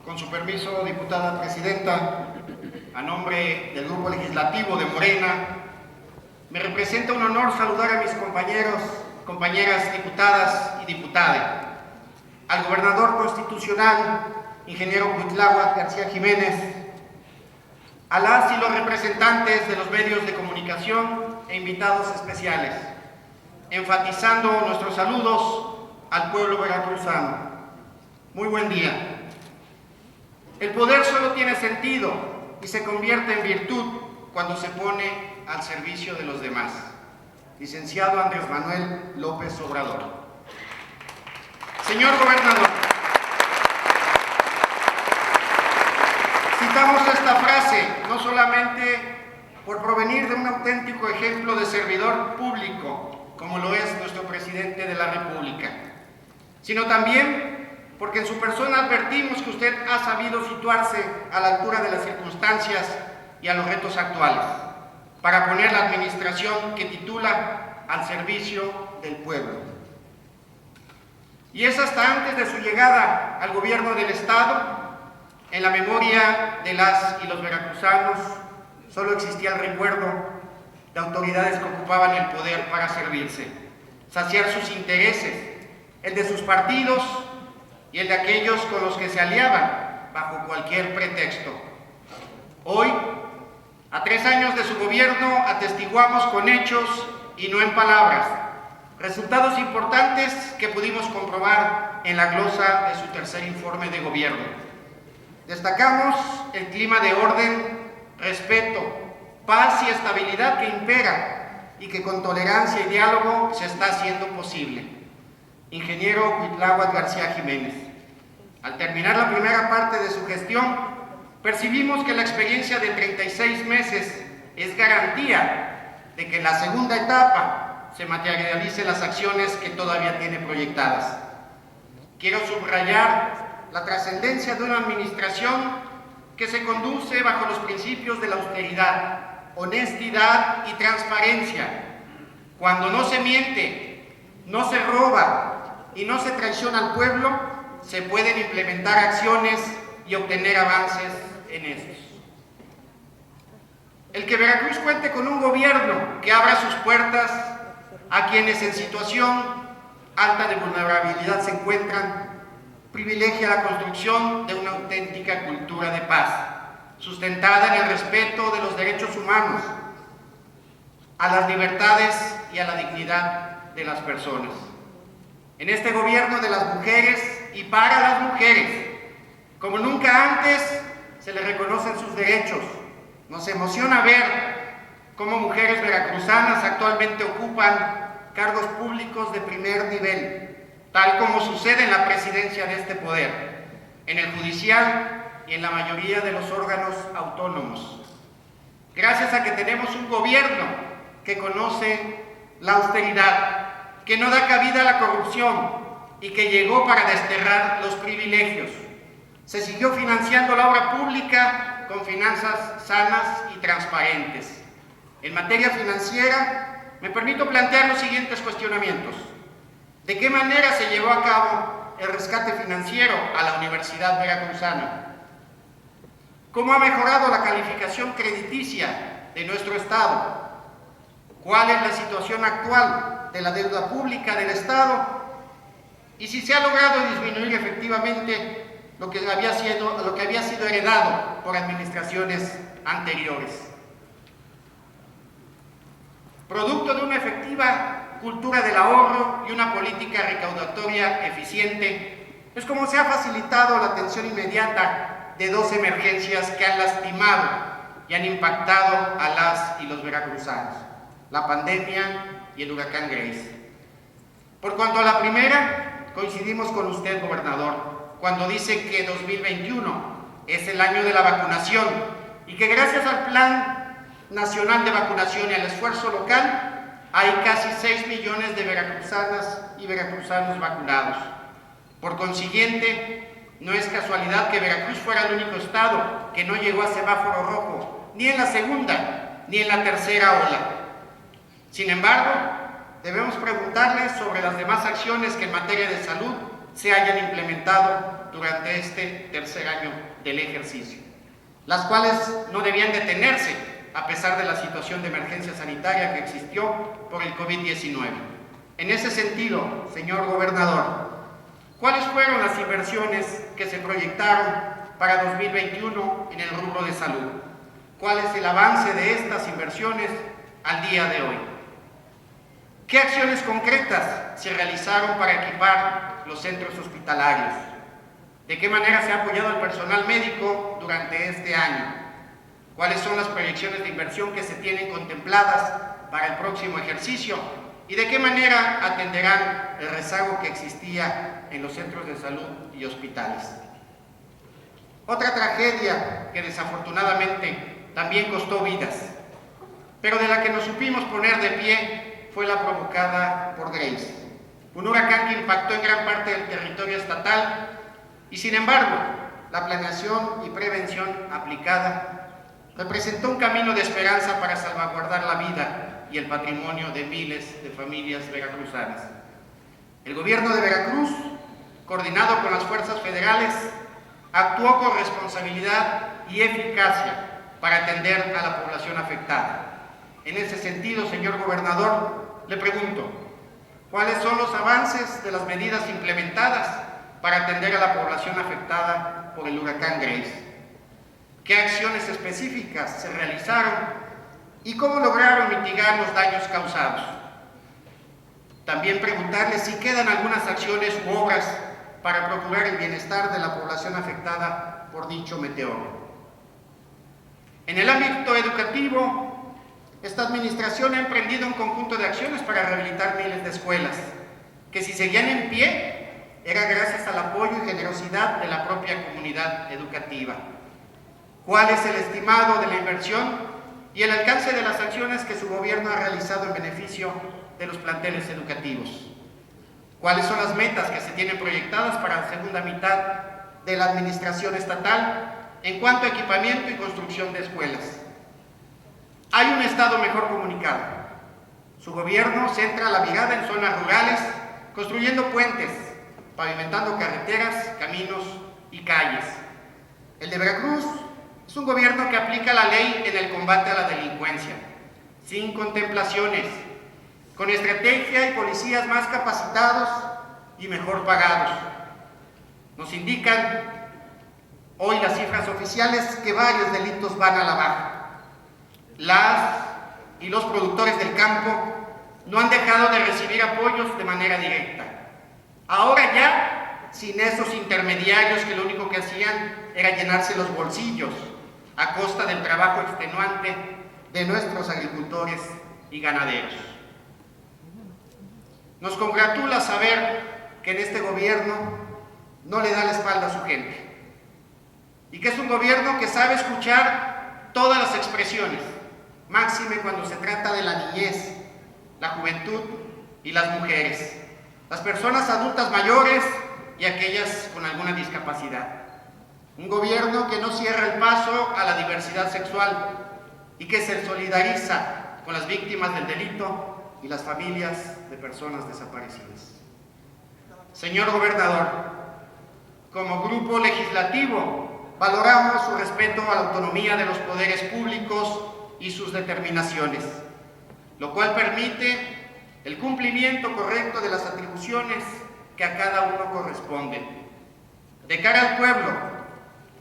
Con su permiso, diputada presidenta, a nombre del Grupo Legislativo de Morena, me representa un honor saludar a mis compañeras diputadas y diputados, al gobernador constitucional, ingeniero Cuitláhuac García Jiménez, a las y los representantes de los medios de comunicación e invitados especiales, enfatizando nuestros saludos al pueblo veracruzano. Muy buen día. El poder solo tiene sentido y se convierte en virtud cuando se pone al servicio de los demás. Licenciado Andrés Manuel López Obrador. Señor gobernador, citamos esta frase no solamente por provenir de un auténtico ejemplo de servidor público, como lo es nuestro presidente de la República, sino también porque en su persona advertimos que usted ha sabido situarse a la altura de las circunstancias y a los retos actuales, para poner la administración que titula al servicio del pueblo. Y es hasta antes de su llegada al gobierno del Estado, en la memoria de las y los veracruzanos, solo existía el recuerdo de autoridades que ocupaban el poder para servirse, saciar sus intereses, el de sus partidos y el de aquellos con los que se aliaban bajo cualquier pretexto. Hoy, a 3 años de su gobierno, atestiguamos con hechos y no en palabras resultados importantes que pudimos comprobar en la glosa de su tercer informe de gobierno. Destacamos el clima de orden, respeto, paz y estabilidad que impera y que con tolerancia y diálogo se está haciendo posible. Ingeniero Cuitláhuac García Jiménez. Al terminar la primera parte de su gestión, percibimos que la experiencia de 36 meses es garantía de que en la segunda etapa se materialicen las acciones que todavía tiene proyectadas. Quiero subrayar la trascendencia de una administración que se conduce bajo los principios de la austeridad, honestidad y transparencia. Cuando no se miente, no se roba y no se traiciona al pueblo, se pueden implementar acciones y obtener avances en estos. El que Veracruz cuente con un gobierno que abra sus puertas a quienes en situación alta de vulnerabilidad se encuentran, privilegia la construcción de una auténtica cultura de paz, sustentada en el respeto de los derechos humanos, a las libertades y a la dignidad de las personas. En este gobierno de las mujeres y para las mujeres, como nunca antes, se les reconocen sus derechos. Nos emociona ver cómo mujeres veracruzanas actualmente ocupan cargos públicos de primer nivel, tal como sucede en la presidencia de este poder, en el judicial y en la mayoría de los órganos autónomos. Gracias a que tenemos un gobierno que conoce la austeridad, que no da cabida a la corrupción y que llegó para desterrar los privilegios. Se siguió financiando la obra pública con finanzas sanas y transparentes. En materia financiera, me permito plantear los siguientes cuestionamientos. ¿De qué manera se llevó a cabo el rescate financiero a la Universidad Veracruzana? ¿Cómo ha mejorado la calificación crediticia de nuestro Estado? ¿Cuál es la situación actual de la deuda pública del Estado? Y si se ha logrado disminuir efectivamente lo que había sido heredado por administraciones anteriores. Producto de una efectiva cultura del ahorro y una política recaudatoria eficiente, es como se ha facilitado la atención inmediata de 2 emergencias que han lastimado y han impactado a las y los veracruzanos: la pandemia y el huracán Grace. Por cuanto a la primera, coincidimos con usted, gobernador, cuando dice que 2021 es el año de la vacunación y que gracias al Plan Nacional de Vacunación y al esfuerzo local, hay casi 6 millones de veracruzanas y veracruzanos vacunados. Por consiguiente, no es casualidad que Veracruz fuera el único estado que no llegó a semáforo rojo, ni en la segunda, ni en la tercera ola. Sin embargo, debemos preguntarles sobre las demás acciones que en materia de salud se hayan implementado durante este tercer año del ejercicio, las cuales no debían detenerse a pesar de la situación de emergencia sanitaria que existió por el COVID-19. En ese sentido, señor gobernador, ¿cuáles fueron las inversiones que se proyectaron para 2021 en el rubro de salud? ¿Cuál es el avance de estas inversiones al día de hoy? ¿Qué acciones concretas se realizaron para equipar los centros hospitalarios? ¿De qué manera se ha apoyado al personal médico durante este año? ¿Cuáles son las proyecciones de inversión que se tienen contempladas para el próximo ejercicio? ¿Y de qué manera atenderán el rezago que existía en los centros de salud y hospitales? Otra tragedia que desafortunadamente también costó vidas, pero de la que nos supimos poner de pie, fue la provocada por Grace, un huracán que impactó en gran parte del territorio estatal y, sin embargo, la planeación y prevención aplicada representó un camino de esperanza para salvaguardar la vida y el patrimonio de miles de familias veracruzanas. El gobierno de Veracruz, coordinado con las fuerzas federales, actuó con responsabilidad y eficacia para atender a la población afectada. En ese sentido, señor gobernador, le pregunto, ¿cuáles son los avances de las medidas implementadas para atender a la población afectada por el huracán Grace? ¿Qué acciones específicas se realizaron y cómo lograron mitigar los daños causados? También preguntarle si quedan algunas acciones u obras para procurar el bienestar de la población afectada por dicho meteoro. En el ámbito educativo, esta administración ha emprendido un conjunto de acciones para rehabilitar miles de escuelas, que si seguían en pie, era gracias al apoyo y generosidad de la propia comunidad educativa. ¿Cuál es el estimado de la inversión y el alcance de las acciones que su gobierno ha realizado en beneficio de los planteles educativos? ¿Cuáles son las metas que se tienen proyectadas para la segunda mitad de la administración estatal en cuanto a equipamiento y construcción de escuelas? Hay un Estado mejor comunicado. Su gobierno centra la mirada en zonas rurales, construyendo puentes, pavimentando carreteras, caminos y calles. El de Veracruz es un gobierno que aplica la ley en el combate a la delincuencia, sin contemplaciones, con estrategia y policías más capacitados y mejor pagados. Nos indican hoy las cifras oficiales que varios delitos van a la baja. Las y los productores del campo no han dejado de recibir apoyos de manera directa. Ahora ya, sin esos intermediarios que lo único que hacían era llenarse los bolsillos a costa del trabajo extenuante de nuestros agricultores y ganaderos. Nos congratula saber que en este gobierno no le da la espalda a su gente y que es un gobierno que sabe escuchar todas las expresiones, máxime cuando se trata de la niñez, la juventud y las mujeres, las personas adultas mayores y aquellas con alguna discapacidad. Un gobierno que no cierra el paso a la diversidad sexual y que se solidariza con las víctimas del delito y las familias de personas desaparecidas. Señor gobernador, como grupo legislativo, valoramos su respeto a la autonomía de los poderes públicos y sus determinaciones, lo cual permite el cumplimiento correcto de las atribuciones que a cada uno corresponden. De cara al pueblo,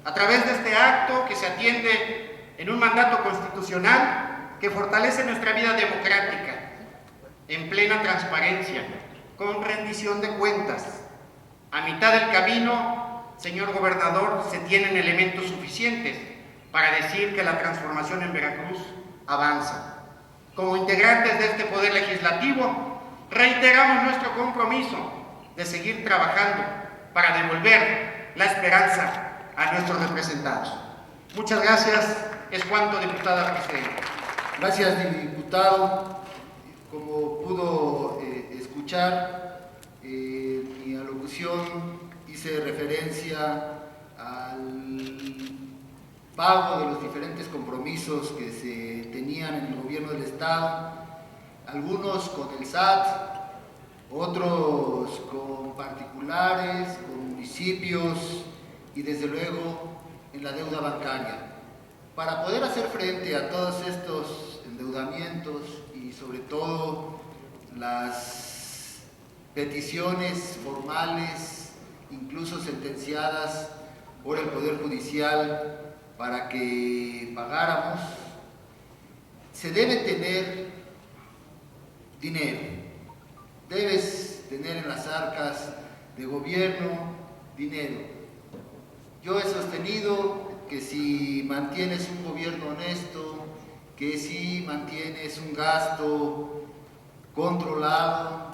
a través de este acto que se atiende en un mandato constitucional que fortalece nuestra vida democrática, en plena transparencia, con rendición de cuentas. A mitad del camino, señor gobernador, se tienen elementos suficientes para decir que la transformación en Veracruz avanza. Como integrantes de este poder legislativo, reiteramos nuestro compromiso de seguir trabajando para devolver la esperanza a nuestros representados. Muchas gracias. Es cuanto, diputada presidenta. Gracias, diputado. Como pudo escuchar, mi alocución hice referencia al pago de los diferentes compromisos que se tenían en el gobierno del Estado, algunos con el SAT, otros con particulares, con municipios y desde luego en la deuda bancaria. Para poder hacer frente a todos estos endeudamientos y sobre todo las peticiones formales, incluso sentenciadas por el Poder Judicial para que pagáramos, se debe tener dinero. Debes tener en las arcas de gobierno dinero. Yo he sostenido que si mantienes un gobierno honesto, que si mantienes un gasto controlado,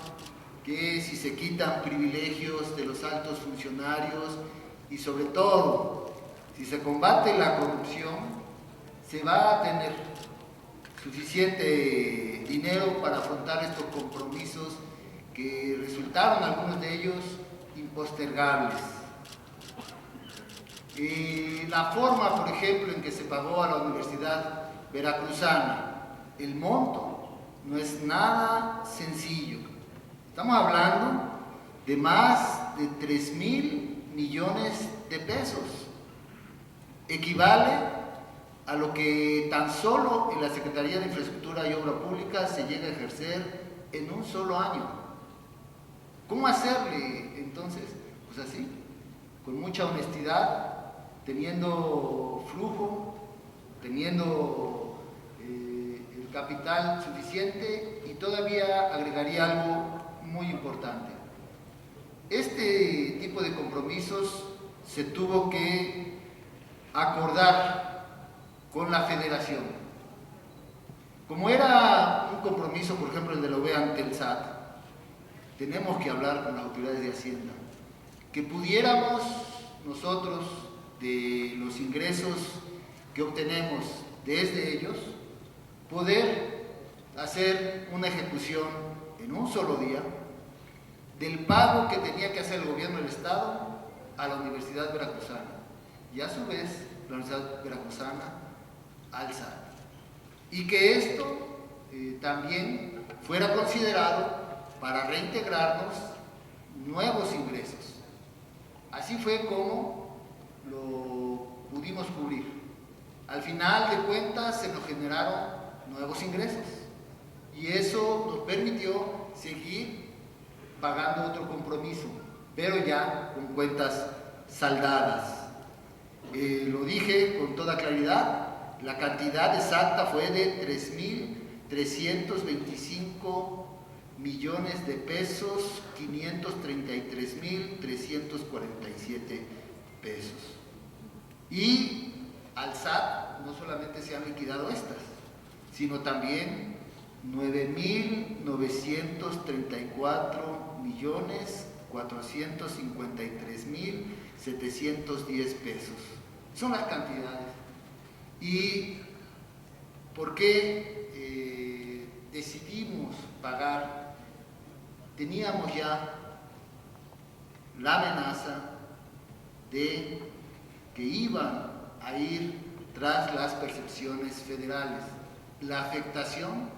que si se quitan privilegios de los altos funcionarios y sobre todo, si se combate la corrupción, se va a tener suficiente dinero para afrontar estos compromisos que resultaron, algunos de ellos, impostergables. La forma, por ejemplo, en que se pagó a la Universidad Veracruzana, el monto, no es nada sencillo. Estamos hablando de más de 3,000 millones de pesos. Equivale a lo que tan solo en la Secretaría de Infraestructura y Obra Pública se llega a ejercer en un solo año. ¿Cómo hacerle entonces? Pues así, con mucha honestidad, teniendo flujo, teniendo el capital suficiente, y todavía agregaría algo muy importante. Este tipo de compromisos se tuvo que acordar con la Federación. Como era un compromiso, por ejemplo, el de la OVE ante el SAT, tenemos que hablar con las autoridades de Hacienda, que pudiéramos nosotros, de los ingresos que obtenemos desde ellos, poder hacer una ejecución en un solo día del pago que tenía que hacer el gobierno del Estado a la Universidad Veracruzana y a su vez la Universidad Veracruzana al SAT, y que esto también fuera considerado para reintegrarnos nuevos ingresos. Así fue como lo pudimos cubrir. Al final de cuentas se nos generaron nuevos ingresos y eso nos permitió seguir pagando otro compromiso, pero ya con cuentas saldadas. Lo dije con toda claridad, la cantidad exacta fue de 3,325 millones de pesos, 533,347 pesos. Y al SAT no solamente se han liquidado estas, sino también 9,934,453,710 pesos. Son las cantidades. ¿Y por qué decidimos pagar? Teníamos ya la amenaza de que iban a ir tras las percepciones federales. La afectación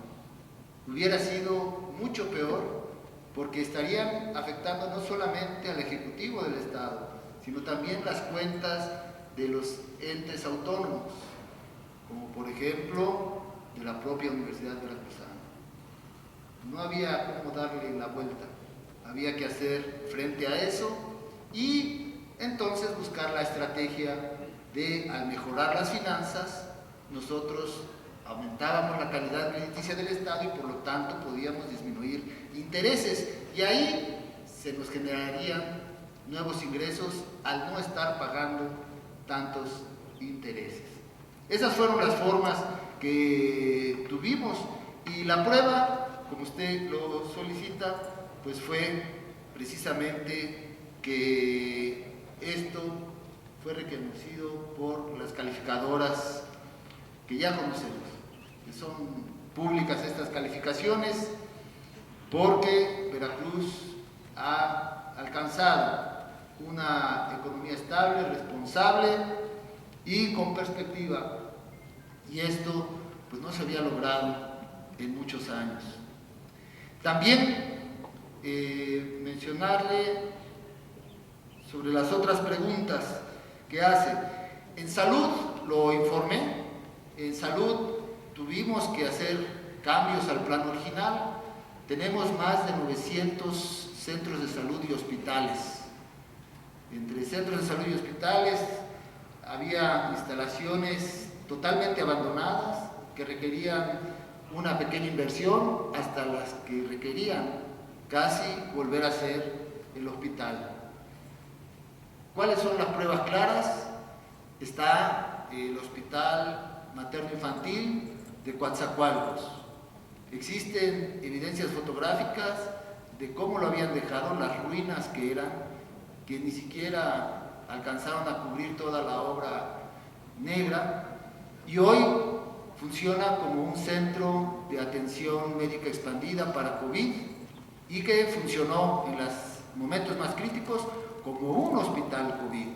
hubiera sido mucho peor, porque estarían afectando no solamente al Ejecutivo del Estado, sino también las cuentas de los entes autónomos, como por ejemplo de la propia Universidad Veracruzana. No había cómo darle la vuelta, había que hacer frente a eso y entonces buscar la estrategia de, al mejorar las finanzas, nosotros aumentábamos la calidad crediticia del Estado y por lo tanto podíamos disminuir intereses, y ahí se nos generarían nuevos ingresos al no estar pagando tantos intereses. Esas fueron las formas que tuvimos, y la prueba, como usted lo solicita, pues fue precisamente que esto fue reconocido por las calificadoras que ya conocemos, que son públicas estas calificaciones, porque Veracruz ha alcanzado una economía estable, responsable y con perspectiva, y esto pues no se había logrado en muchos años. También mencionarle sobre las otras preguntas que hace. En salud, lo informé, en salud tuvimos que hacer cambios al plan original. Tenemos más de 900 centros de salud y hospitales. Entre centros de salud y hospitales había instalaciones totalmente abandonadas que requerían una pequeña inversión, hasta las que requerían casi volver a ser el hospital. ¿Cuáles son las pruebas claras? Está el Hospital Materno-Infantil de Coatzacoalcos. Existen evidencias fotográficas de cómo lo habían dejado, las ruinas que eran, que ni siquiera alcanzaron a cubrir toda la obra negra, y hoy funciona como un centro de atención médica expandida para COVID y que funcionó en los momentos más críticos como un hospital COVID.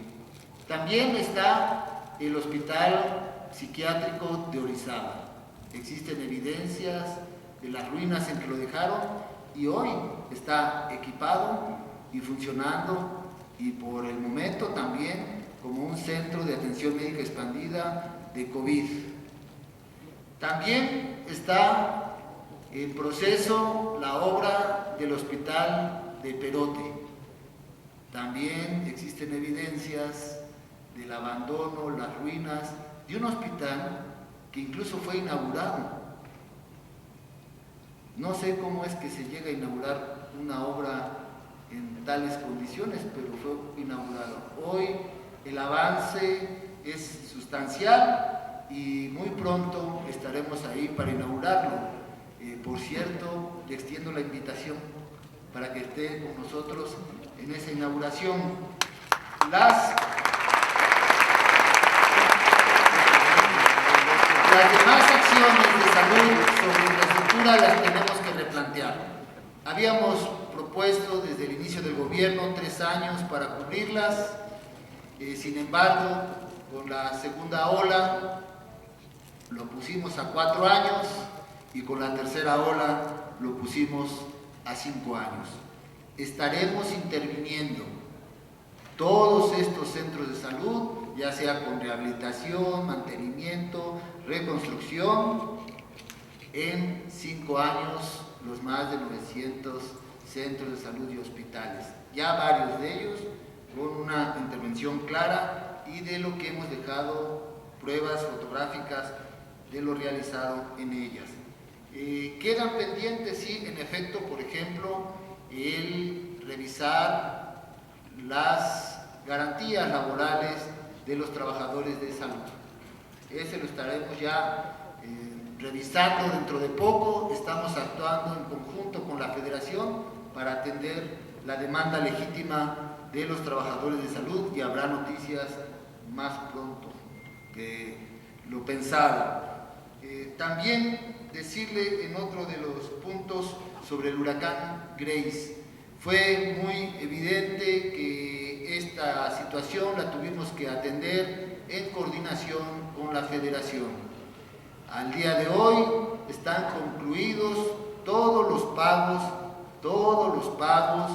También está el Hospital Psiquiátrico de Orizaba. Existen evidencias de las ruinas en que lo dejaron y hoy está equipado y funcionando, y por el momento también como un centro de atención médica expandida de COVID. También está en proceso la obra del Hospital de Perote. También existen evidencias del abandono, las ruinas de un hospital que incluso fue inaugurado. No sé cómo es que se llega a inaugurar una obra en tales condiciones, pero fue inaugurado. Hoy el avance es sustancial y muy pronto estaremos ahí para inaugurarlo. Por cierto, le extiendo la invitación para que esté con nosotros en esa inauguración. Las demás acciones de salud sobre infraestructura las tenemos que replantear. Habíamos propuesto desde el inicio del gobierno 3 años para cubrirlas, sin embargo, con la segunda ola lo pusimos a 4 años y con la tercera ola lo pusimos a 5 años. Estaremos interviniendo todos estos centros de salud, ya sea con rehabilitación, mantenimiento, reconstrucción, en 5 años los más de 900 centros de salud y hospitales, ya varios de ellos con una intervención clara y de lo que hemos dejado pruebas fotográficas de lo realizado en ellas. Quedan pendientes, sí, en efecto, por ejemplo, el revisar las garantías laborales de los trabajadores de salud. Ese lo estaremos ya revisando dentro de poco. Estamos actuando en conjunto con la Federación para atender la demanda legítima de los trabajadores de salud, y habrá noticias más pronto que lo pensado. También decirle en otro de los puntos sobre el huracán Grace. Fue muy evidente que esta situación la tuvimos que atender en coordinación con la Federación. Al día de hoy están concluidos todos los pagos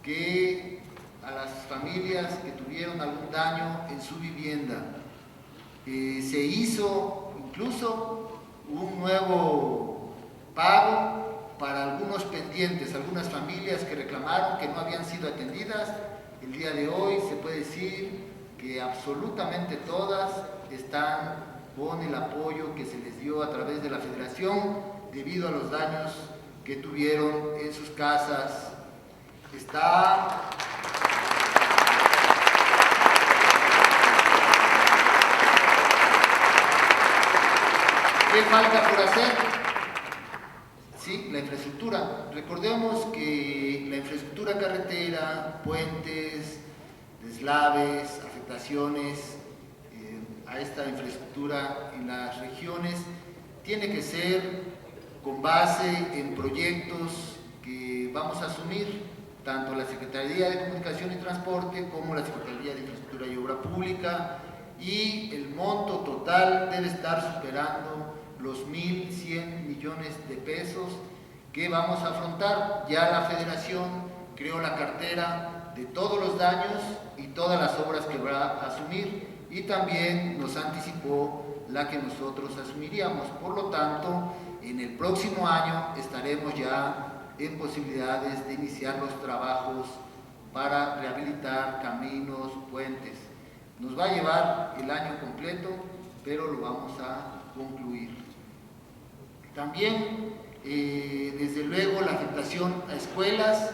que a las familias que tuvieron algún daño en su vivienda. Se hizo incluso un nuevo pago para algunos pendientes, algunas familias que reclamaron que no habían sido atendidas. El día de hoy se puede decir que absolutamente todas están con el apoyo que se les dio a través de la Federación debido a los daños que tuvieron en sus casas. ¿Qué falta por hacer? Sí, la infraestructura. Recordemos que la infraestructura carretera, puentes, deslaves, afectaciones a esta infraestructura en las regiones, tiene que ser con base en proyectos que vamos a asumir tanto la Secretaría de Comunicación y Transporte como la Secretaría de Infraestructura y Obra Pública, y el monto total debe estar superando los 1.100 millones de pesos que vamos a afrontar. Ya la Federación creó la cartera de todos los daños y todas las obras que va a asumir, y también nos anticipó la que nosotros asumiríamos. Por lo tanto, en el próximo año estaremos ya en posibilidades de iniciar los trabajos para rehabilitar caminos, puentes. Nos va a llevar el año completo, pero lo vamos a concluir. También, desde luego, la afectación a escuelas.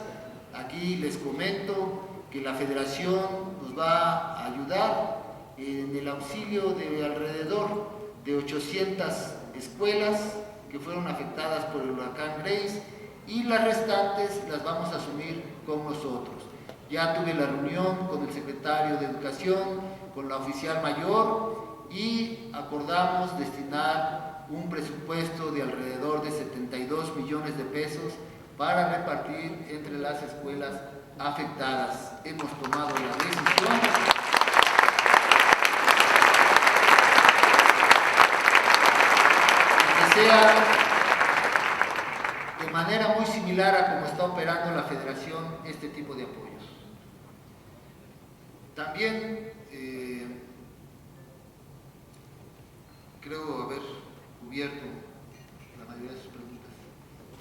Aquí les comento que la Federación nos va a ayudar en el auxilio de alrededor de 800 escuelas que fueron afectadas por el huracán Grace, y las restantes las vamos a asumir con nosotros. Ya tuve la reunión con el secretario de Educación, con la oficial mayor, y acordamos destinar un presupuesto de alrededor de 72 millones de pesos para repartir entre las escuelas afectadas. Hemos tomado la decisión de que sea de manera muy similar a como está operando la Federación este tipo de apoyos. También creo haber cubierto la mayoría de sus preguntas.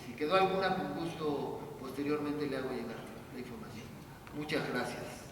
Si quedó alguna, con gusto posteriormente le hago llegar la información. Muchas gracias.